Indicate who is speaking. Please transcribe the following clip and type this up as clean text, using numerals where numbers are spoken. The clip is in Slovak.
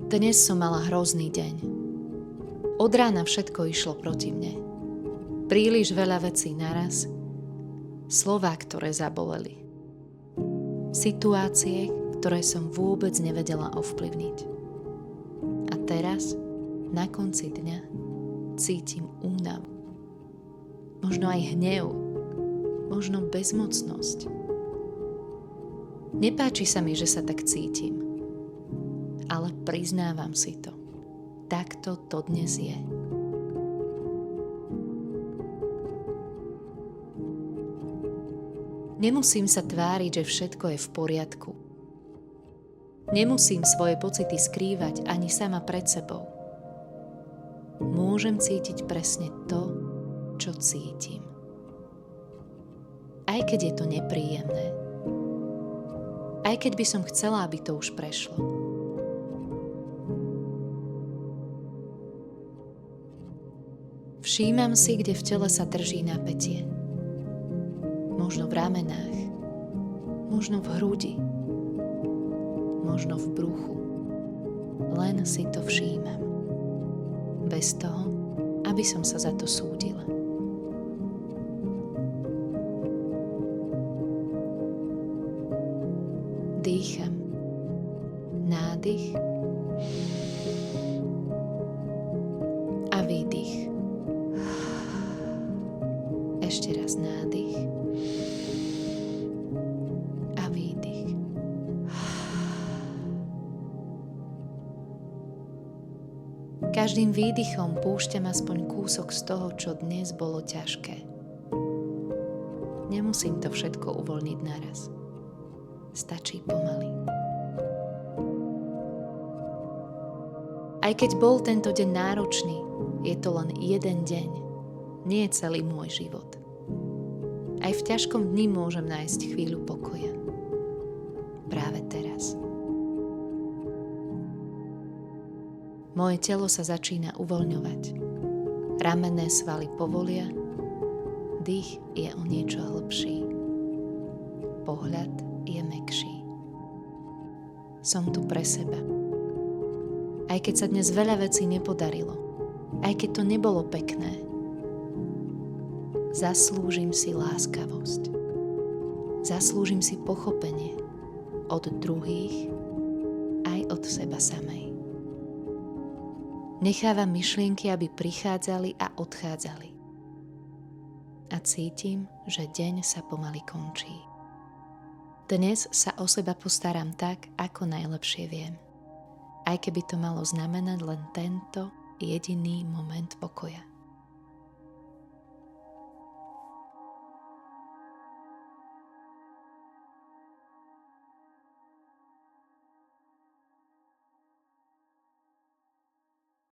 Speaker 1: Dnes som mala hrozný deň. Od rána všetko išlo proti mne. Príliš veľa vecí naraz, slová, ktoré zaboleli. Situácie, ktoré som vôbec nevedela ovplyvniť. A teraz, na konci dňa, cítim únavu. Možno aj hnev, možno bezmocnosť. Nepáči sa mi, že sa tak cítim, ale priznávam si to. Takto to dnes je. Nemusím sa tváriť, že všetko je v poriadku. Nemusím svoje pocity skrývať ani sama pred sebou. Môžem cítiť presne to, čo cítim. Aj keď je to nepríjemné. Aj keď by som chcela, aby to už prešlo. Všímam si, kde v tele sa drží napätie. Možno v ramenách, možno v hrudi, možno v bruchu. Len si to všímam. Bez toho, aby som sa za to súdila. Dýcham. Nádych a výdych. Ešte raz nádych a výdych. Každým výdychom púšťam aspoň kúsok z toho, čo dnes bolo ťažké. Nemusím to všetko uvoľniť naraz. Stačí pomaly. Aj keď bol tento deň náročný, je to len jeden deň, nie je celý môj život. Aj v ťažkom dni môžem nájsť chvíľu pokoja. Práve teraz. Moje telo sa začína uvoľňovať. Ramenné svaly povolia, dých je o niečo hlbší. Pohľad je mäkší. Som tu pre seba. Aj keď sa dnes veľa vecí nepodarilo, aj keď to nebolo pekné, zaslúžim si láskavosť. Zaslúžim si pochopenie od druhých aj od seba samej. Nechávam myšlienky, aby prichádzali a odchádzali. A cítim, že deň sa pomaly končí. Dnes sa o seba postaram tak, ako najlepšie viem. Aj keby to malo znamenať len tento jediný moment pokoja.